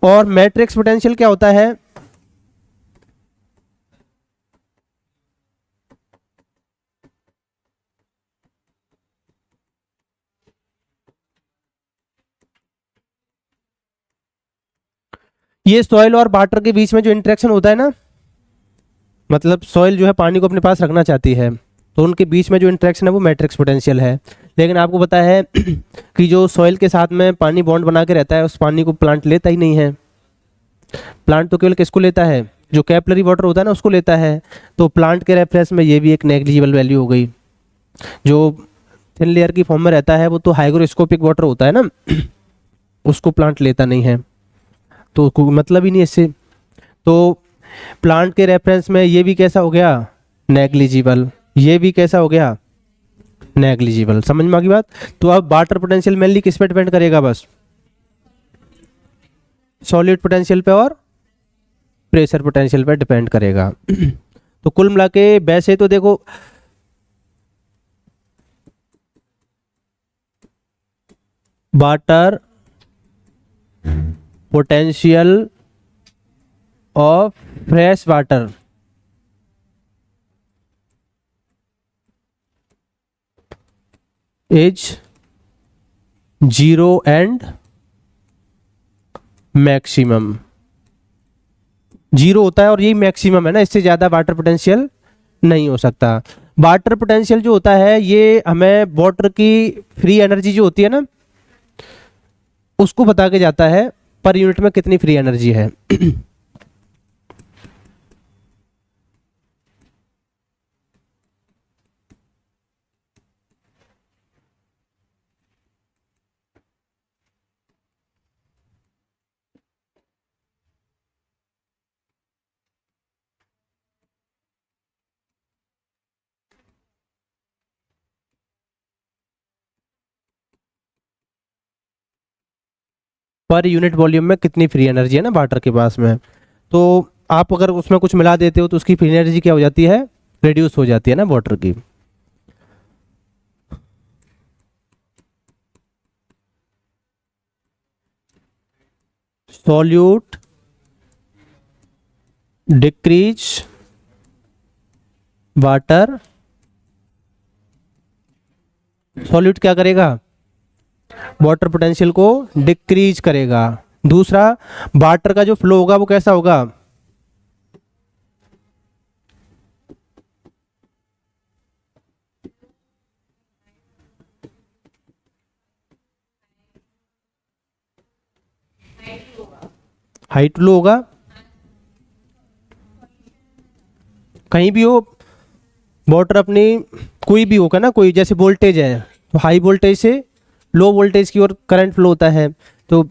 और मैट्रिक्स पोटेंशियल क्या होता है? ये सॉइल और वाटर के बीच में जो इंटरेक्शन होता है ना, मतलब सॉइल जो है पानी को अपने पास रखना चाहती है, तो उनके बीच में जो इंटरेक्शन है वो मैट्रिक्स पोटेंशियल है। लेकिन आपको पता है कि जो सॉइल के साथ में पानी बॉन्ड बना के रहता है, उस पानी को प्लांट लेता ही नहीं है। प्लांट तो केवल किसको लेता है? जो कैपिलरी वाटर होता है ना, उसको लेता है। तो प्लांट के रेफरेंस में ये भी एक नेग्लिजिबल वैल्यू हो गई। जो थिन लेयर की फॉर्म में रहता है वो तो हाइग्रोस्कोपिक वाटर होता है ना, उसको प्लांट लेता नहीं है, तो कोई मतलब ही नहीं इससे। तो प्लांट के रेफरेंस में ये भी कैसा हो गया? नेग्लिजिबल। ये भी कैसा हो गया? नेग्लिजिबल। समझ में आ गई बात? तो अब वाटर पोटेंशियल मेनली किस पे डिपेंड करेगा? बस सॉलिड पोटेंशियल पे और प्रेशर पोटेंशियल पे डिपेंड करेगा। तो कुल मिला के वैसे तो देखो, water potential of fresh water is zero and maximum. Zero होता है और यही मैक्सिमम है ना, इससे ज्यादा वाटर पोटेंशियल नहीं हो सकता। वाटर पोटेंशियल जो होता है ये हमें वाटर की फ्री एनर्जी जो होती है ना, उसको बता के जाता है पर यूनिट में कितनी फ्री एनर्जी है। पर यूनिट वॉल्यूम में कितनी फ्री एनर्जी है ना वाटर के पास में। तो आप अगर उसमें कुछ मिला देते हो तो उसकी फ्री एनर्जी क्या हो जाती है? रिड्यूस हो जाती है ना वाटर की। सॉल्यूट डिक्रीज वाटर, सॉल्यूट क्या करेगा? वाटर पोटेंशियल को डिक्रीज करेगा। दूसरा, वाटर का जो फ्लो होगा वो कैसा होगा? हाइट लो होगा, कहीं भी हो वाटर अपनी कोई भी होगा ना, कोई जैसे वोल्टेज है तो हाई वोल्टेज से लो वोल्टेज की ओर करंट फ्लो होता है, तो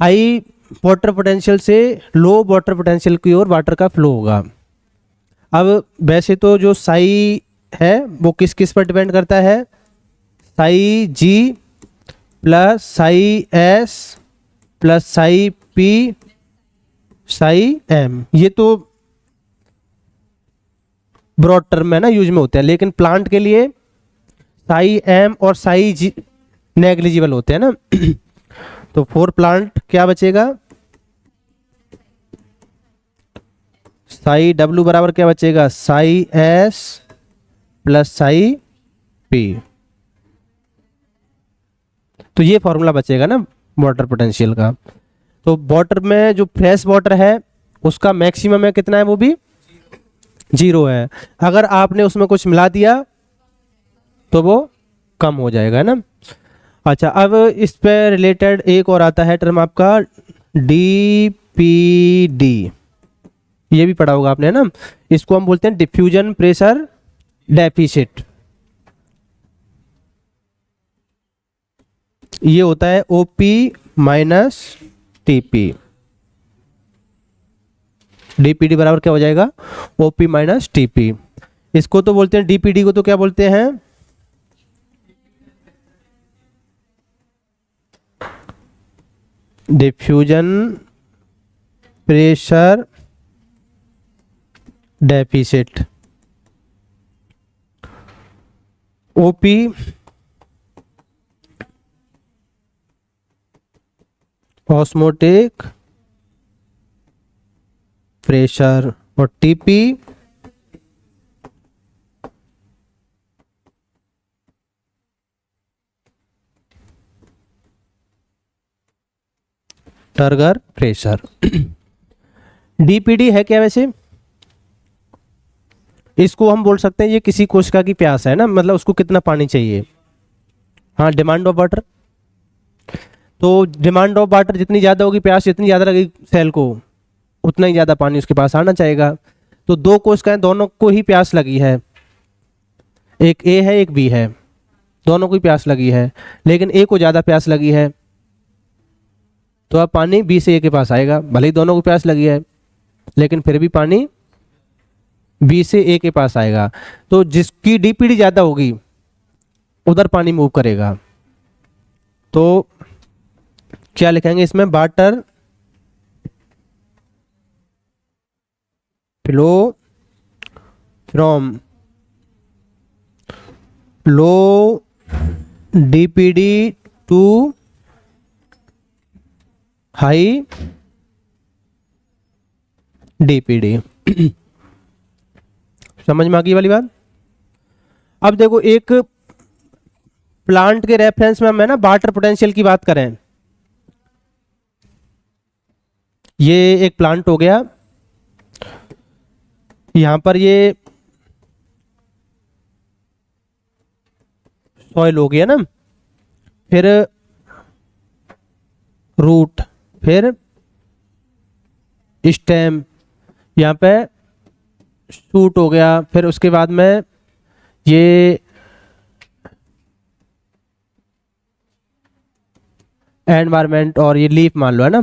हाई वाटर पोटेंशियल से लो वाटर पोटेंशियल की ओर वाटर का फ्लो होगा। अब वैसे तो जो साई है वो किस किस पर डिपेंड करता है, psi G plus psi S plus psi P psi M, ये तो ब्रॉड टर्म में ना यूज में होते हैं, लेकिन प्लांट के लिए साई एम और साई जी नेग्लिजिबल होते हैं ना। तो फॉर प्लांट क्या बचेगा, साई डब्ल्यू बराबर क्या बचेगा, Sai S plus psi P. तो ये फॉर्मूला बचेगा ना वाटर पोटेंशियल का। तो वाटर में जो फ्रेश वाटर है उसका मैक्सिमम है कितना है, वो भी 0 है। अगर आपने उसमें कुछ मिला दिया तो वो कम हो जाएगा ना। अच्छा, अब इस पे रिलेटेड एक और आता है टर्म आपका डीपीडी, ये भी पढ़ा होगा आपने है ना। इसको हम बोलते हैं डिफ्यूजन प्रेशर डेफिसिट। ये होता है ओपी माइनस टीपी। डीपीडी बराबर क्या हो जाएगा, ओपी माइनस टीपी। इसको तो बोलते हैं डीपीडी को तो क्या बोलते हैं, diffusion pressure deficit. OP osmotic pressure और टीपी टर्गर प्रेशर। डीपीडी है क्या वैसे, इसको हम बोल सकते हैं ये किसी कोशिका की प्यास है ना, मतलब उसको कितना पानी चाहिए। हाँ, डिमांड ऑफ वाटर। तो डिमांड ऑफ वाटर जितनी ज़्यादा होगी, प्यास जितनी ज़्यादा लगेगी सेल को, उतना ही ज़्यादा पानी उसके पास आना चाहेगा। तो दो कोशिकाएं, दोनों को ही प्यास लगी है, एक ए है एक बी है, दोनों को ही प्यास लगी है, लेकिन ए को ज़्यादा प्यास लगी है तो अब पानी बी से ए के पास आएगा। भले ही दोनों को प्यास लगी है लेकिन फिर भी पानी बी से ए के पास आएगा। तो जिसकी डीपीडी ज़्यादा होगी उधर पानी मूव करेगा। तो क्या लिखेंगे इसमें, water flow from low DPD to high DPD. समझ में आ गई वाली बात। अब देखो, एक प्लांट के रेफरेंस में हम है ना वाटर पोटेंशियल की बात करें, ये एक प्लांट हो गया, यहां पर ये सॉइल हो गया ना, फिर रूट, फिर स्टेम, यहाँ पे शूट हो गया, फिर उसके बाद में ये एनवायरमेंट और ये लीफ मान लो है ना।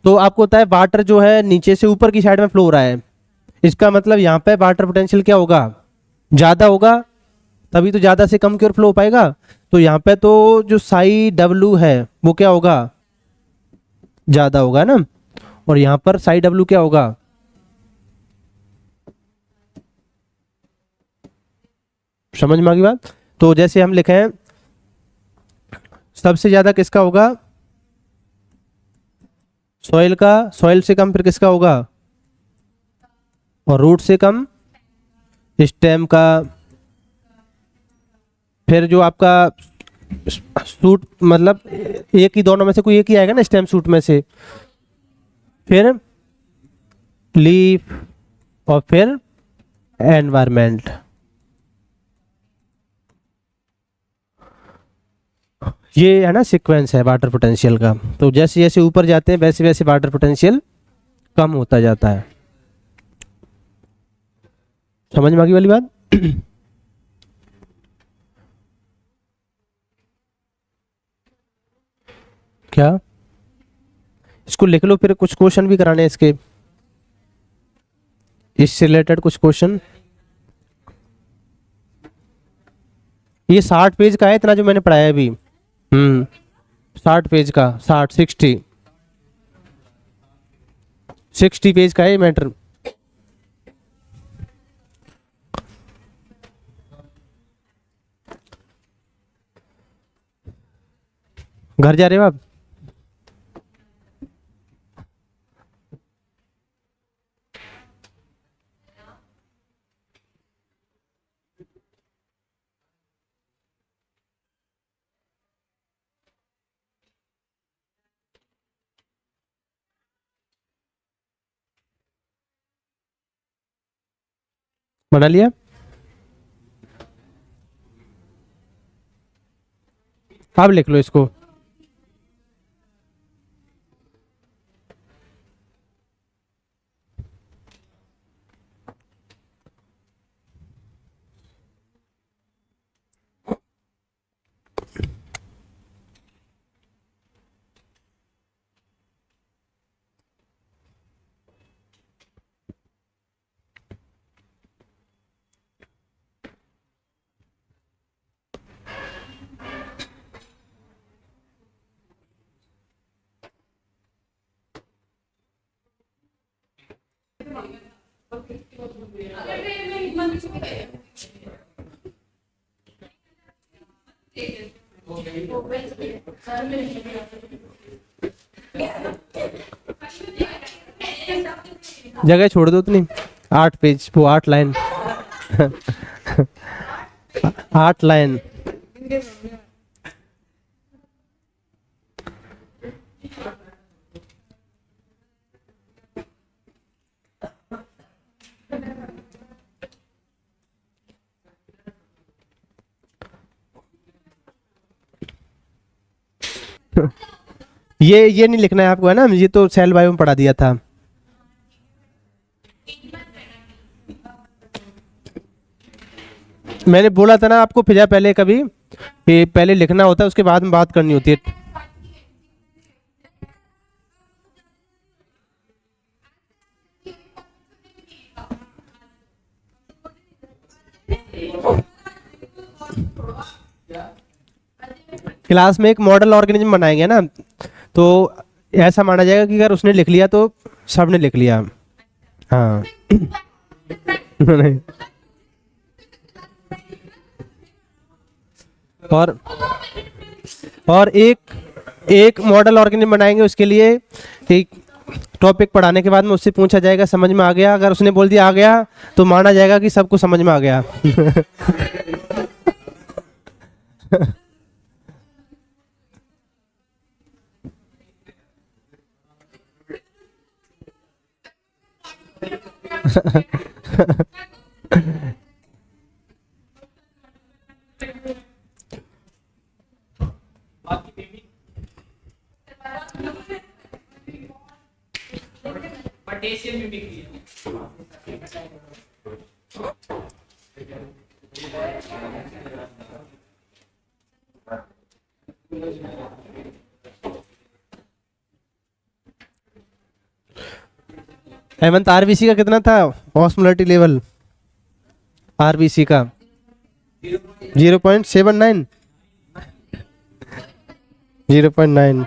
तो आपको होता है वाटर जो है नीचे से ऊपर की साइड में फ्लो हो रहा है, इसका मतलब यहाँ पे वाटर पोटेंशियल क्या होगा, ज़्यादा होगा, तभी तो ज़्यादा से कम की ओर फ्लो हो पाएगा। तो यहाँ पे तो जो साई डब्ल्यू है वो क्या होगा, ज़्यादा होगा ना, और यहाँ पर साई डब्ल्यू क्या होगा, समझ में आ गई बात। तो जैसे हम लिखें, सबसे ज़्यादा किसका होगा, सॉइल का, सॉइल से कम फिर किसका होगा, और रूट से कम स्टेम का, फिर जो आपका सूट, मतलब एक ही, दोनों में से कोई एक ही आएगा ना स्टेम सूट में से, फिर लीफ और फिर एनवायरमेंट। ये है ना सीक्वेंस है वाटर पोटेंशियल का। तो जैसे जैसे ऊपर जाते हैं वैसे वैसे वाटर पोटेंशियल कम होता जाता है। समझ में आ गई वाली बात? क्या? इसको लिख लो, फिर कुछ क्वेश्चन भी कराने हैं इसके, इससे रिलेटेड कुछ क्वेश्चन। ये 60 पेज का है इतना जो मैंने पढ़ाया अभी। 60 पेज का, 60 पेज का है ये मैटर। घर जा रहे हो आप? बना लिया? आप लिख लो इसको। जगह छोड़ दो उतनी। 8 पेज, वो 8 लाइन। 8 लाइन। ये नहीं लिखना है आपको, है ना? ये तो सेल बायो में पढ़ा दिया था। मैंने बोला था ना आपको फिजा पहले कभी, कि पहले लिखना होता है उसके बाद में बात करनी होती है। क्लास में एक मॉडल ऑर्गेनिज्म बनाएंगे ना, तो ऐसा माना जाएगा कि अगर उसने लिख लिया तो सबने लिख लिया। हाँ। नहीं। और एक मॉडल ऑर्गेनिज्म बनाएंगे, उसके लिए एक टॉपिक पढ़ाने के बाद में उससे पूछा जाएगा समझ में आ गया। अगर उसने बोल दिया आ गया तो माना जाएगा कि सबको समझ में आ गया। हेमंत, आरबीसी का कितना था ऑस्मोलरिटी लेवल? आरबीसी का 0.79। 0.9।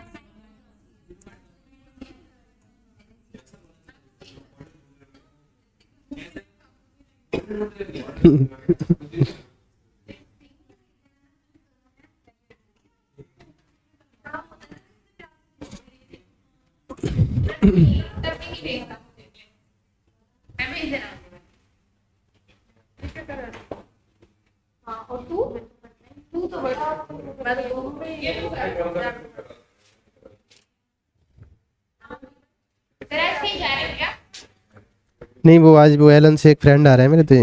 नहीं, वो आज वो एलन से एक फ्रेंड आ रहा है मेरे, तो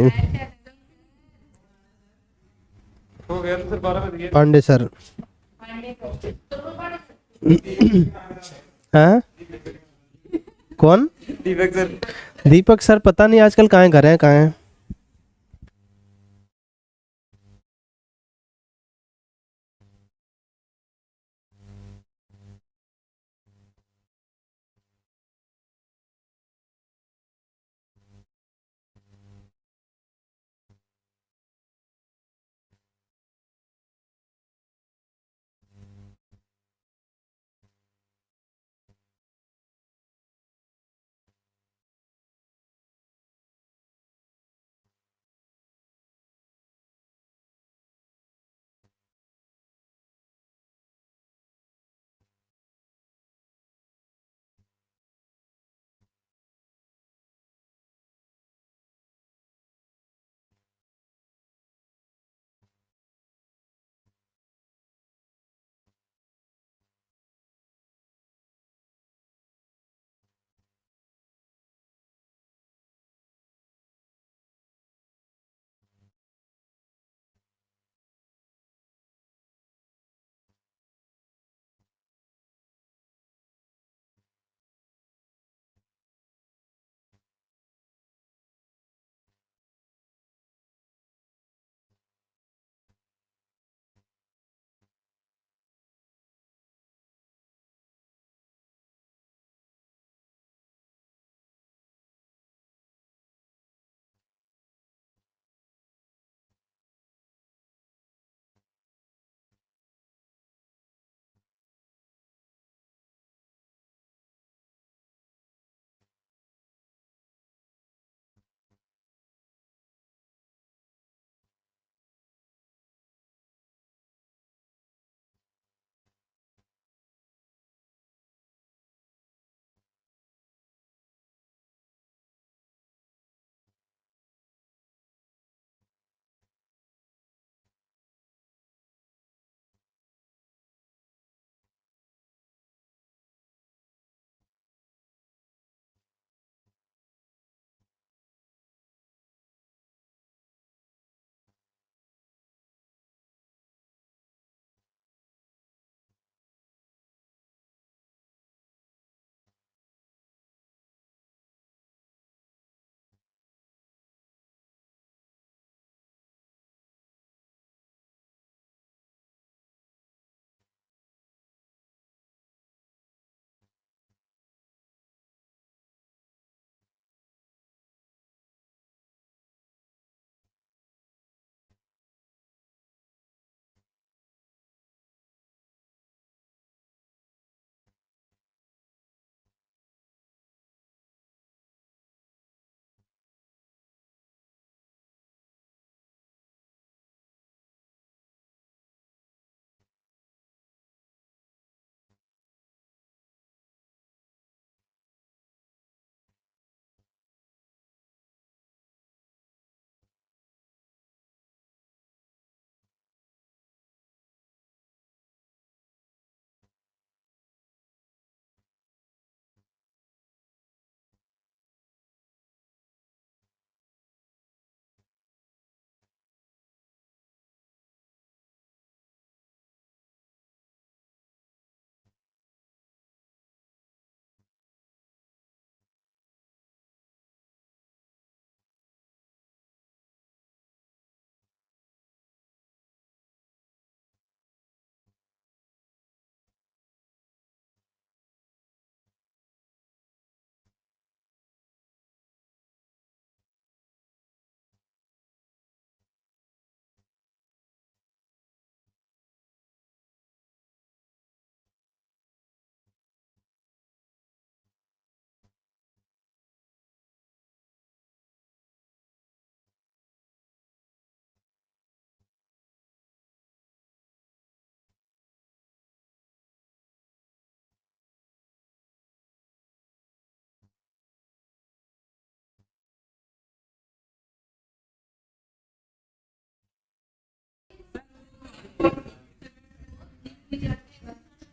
हो गया तो सर 12 बज गए। पांडे सर। हाँ, कौन? दीपक सर। दीपक सर पता नहीं आजकल कहाँ घर हैं, कहाँ हैं।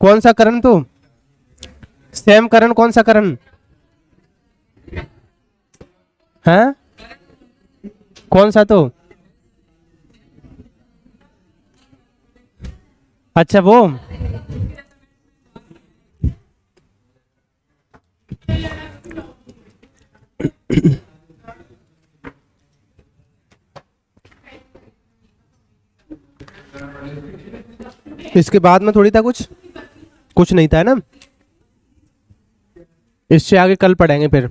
कौन सा करण? तो सेम करण, कौन सा करण है? कौन सा? तो अच्छा वो इसके बाद में थोड़ी था कुछ नहीं था, है ना। इससे आगे कल पढ़ेंगे फिर।